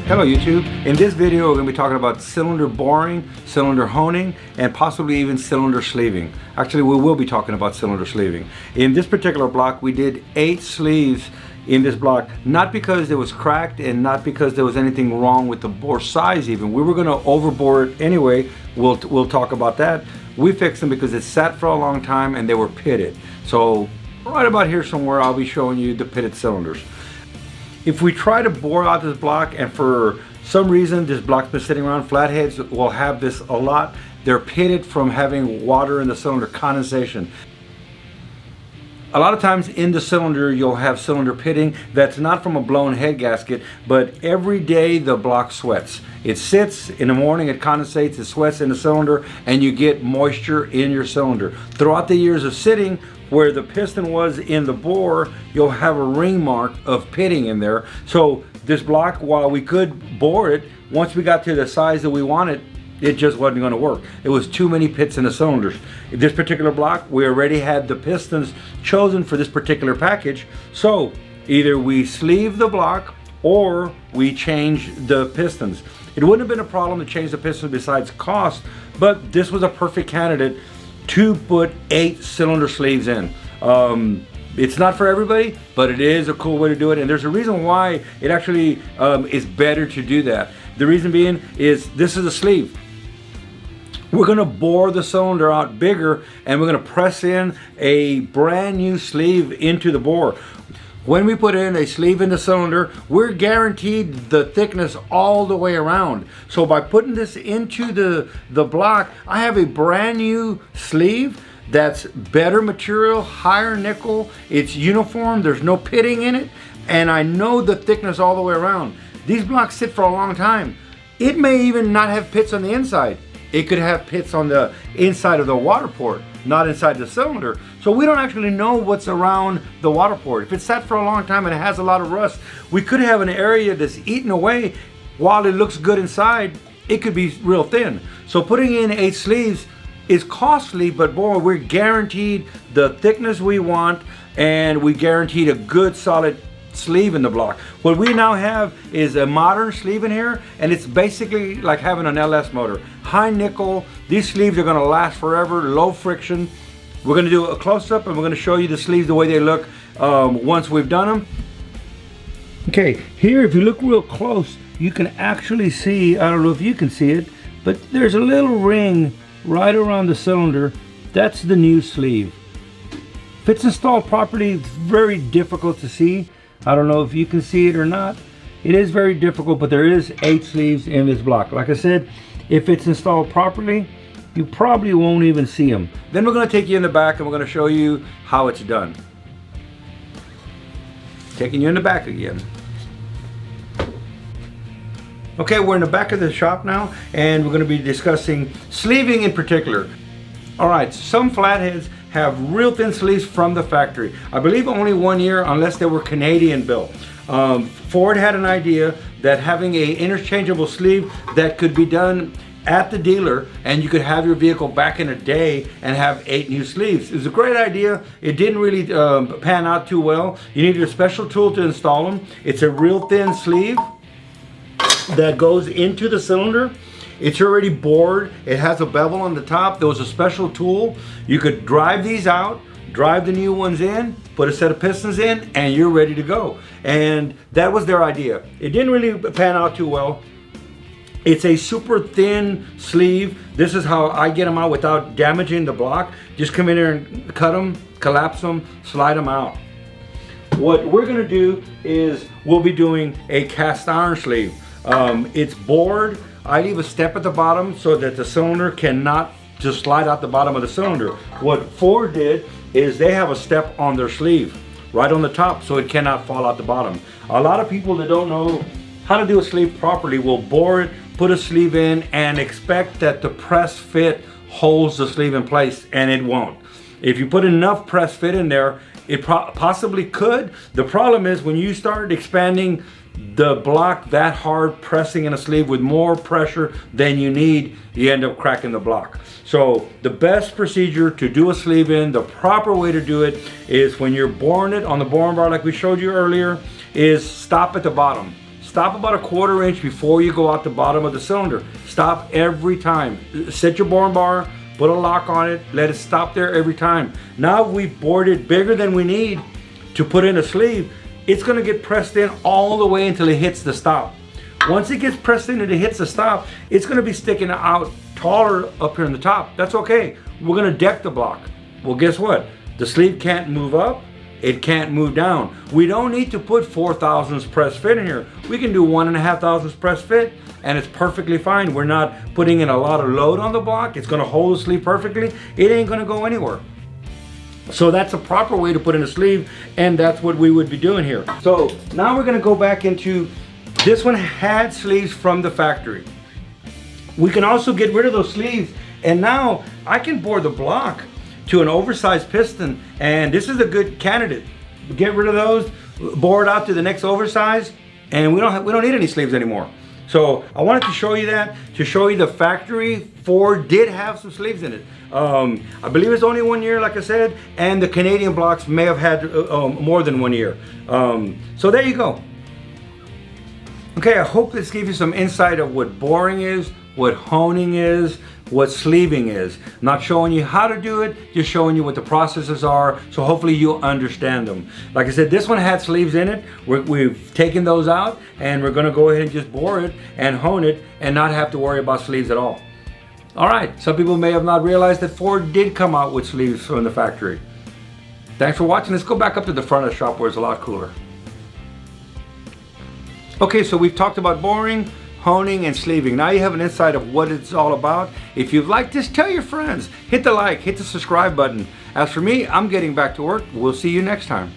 Hello YouTube. In this video we're going to be talking about cylinder boring, cylinder honing, and possibly even cylinder sleeving. Actually we will be talking about cylinder sleeving. In this particular block we did 8 sleeves in this block, not because it was cracked and not because there was anything wrong with the bore size even. We were going to overbore it anyway. We'll talk about that. We fixed them because it sat for a long time and they were pitted. So right about here somewhere I'll be showing you the pitted cylinders. If we try to bore out this block and for some reason this block's been sitting around, flatheads will have this a lot. They're pitted from having water in the cylinder, condensation. A lot of times in the cylinder you'll have cylinder pitting that's not from a blown head gasket, but every day the block sweats. It sits in the morning, it condensates, it sweats in the cylinder, and you get moisture in your cylinder. Throughout the years of sitting, where the piston was in the bore, you'll have a ring mark of pitting in there. So this block, while we could bore it, once we got to the size that we wanted, it just wasn't going to work. It was too many pits in the cylinders. In this particular block, we already had the pistons chosen for this particular package. So either we sleeve the block or we change the pistons. It wouldn't have been a problem to change the pistons besides cost, but this was a perfect candidate to put 8 cylinder sleeves in. It's not for everybody, but it is a cool way to do it, and there's a reason why it actually is better to do that. The reason being is this is a sleeve. We're going to bore the cylinder out bigger and we're going to press in a brand new sleeve into the bore. When we put in a sleeve in the cylinder, we're guaranteed the thickness all the way around. So by putting this into the block, I have a brand new sleeve that's better material, higher nickel, it's uniform, there's no pitting in it, and I know the thickness all the way around. These blocks sit for a long time. It may even not have pits on the inside. It could have pits on the inside of the water port, not inside the cylinder. So we don't actually know what's around the water port. If it's sat for a long time and it has a lot of rust, we could have an area that's eaten away. While it looks good inside, it could be real thin. So putting in 8 sleeves is costly, but boy, we're guaranteed the thickness we want and we guaranteed a good solid sleeve in the block. What we now have is a modern sleeve in here, and it's basically like having an LS motor. High nickel, these sleeves are gonna last forever, low friction. We're gonna do a close-up and we're gonna show you the sleeves the way they look once we've done them. Okay, here if you look real close, you can actually see, I don't know if you can see it, but there's a little ring right around the cylinder. That's the new sleeve. If it's installed properly, it's very difficult to see. I don't know if you can see it or not. It is very difficult, but there is 8 sleeves in this block. Like I said, if it's installed properly, you probably won't even see them. Then we're going to take you in the back and we're going to show you how it's done. Taking you in the back again. Okay, we're in the back of the shop now and we're going to be discussing sleeving in particular. Alright, some flatheads have real thin sleeves from the factory. I believe only 1 year, unless they were Canadian built. Ford had an idea that having a interchangeable sleeve that could be done at the dealer and you could have your vehicle back in a day and have 8 new sleeves. It was a great idea. It didn't really pan out too well. You needed a special tool to install them. It's a real thin sleeve that goes into the cylinder. It's already bored. It has a bevel on the top. There was a special tool. You could drive these out, drive the new ones in, put a set of pistons in, and you're ready to go. And that was their idea. It didn't really pan out too well. It's a super thin sleeve. This is how I get them out without damaging the block. Just come in here and cut them, collapse them, slide them out. What we're gonna do is we'll be doing a cast iron sleeve. It's bored. I leave a step at the bottom so that the cylinder cannot just slide out the bottom of the cylinder. What Ford did is they have a step on their sleeve right on the top so it cannot fall out the bottom. A lot of people that don't know how to do a sleeve properly will bore it, put a sleeve in, and expect that the press fit holds the sleeve in place, and it won't. If you put enough press fit in there, it possibly could. The problem is when you start expanding the block that hard, pressing in a sleeve with more pressure than you need, you end up cracking the block. So the best procedure to do a sleeve in, the proper way to do it, is when you're boring it on the boring bar like we showed you earlier, is stop at the bottom. stop about a 1/4 inch before you go out the bottom of the cylinder. Stop every time. Set your boring bar, put a lock on it, let it stop there every time. Now we've bored it bigger than we need to put in a sleeve. It's gonna get pressed in all the way until it hits the stop. Once it gets pressed in and it hits the stop, it's gonna be sticking out taller up here in the top. That's okay. We're gonna deck the block. Well, guess what? The sleeve can't move up, it can't move down. We don't need to put 4 thousandths press fit in here. We can do 1.5 thousandths press fit and it's perfectly fine. We're not putting in a lot of load on the block. It's gonna hold the sleeve perfectly. It ain't gonna go anywhere. So that's a proper way to put in a sleeve, and that's what we would be doing here. So now we're gonna go back into, this one had sleeves from the factory. We can also get rid of those sleeves, and now I can bore the block to an oversized piston, and this is a good candidate. Get rid of those, bore it out to the next oversize, and we don't need any sleeves anymore. So I wanted to show you that, to show you the factory Ford did have some sleeves in it. I believe it's only 1 year, like I said, and the Canadian blocks may have had more than 1 year. So there you go. Okay, I hope this gave you some insight of what boring is, what honing is, what sleeving is. Not showing you how to do it, just showing you what the processes are, so hopefully you'll understand them. Like I said, this one had sleeves in it. We've taken those out, and we're gonna go ahead and just bore it and hone it and not have to worry about sleeves at all. All right, some people may have not realized that Ford did come out with sleeves from the factory. Thanks for watching. Let's go back up to the front of the shop where it's a lot cooler. Okay, so we've talked about boring, honing, and sleeving. Now you have an insight of what it's all about. If you've liked this, tell your friends. Hit the like, hit the subscribe button. As for me, I'm getting back to work. We'll see you next time.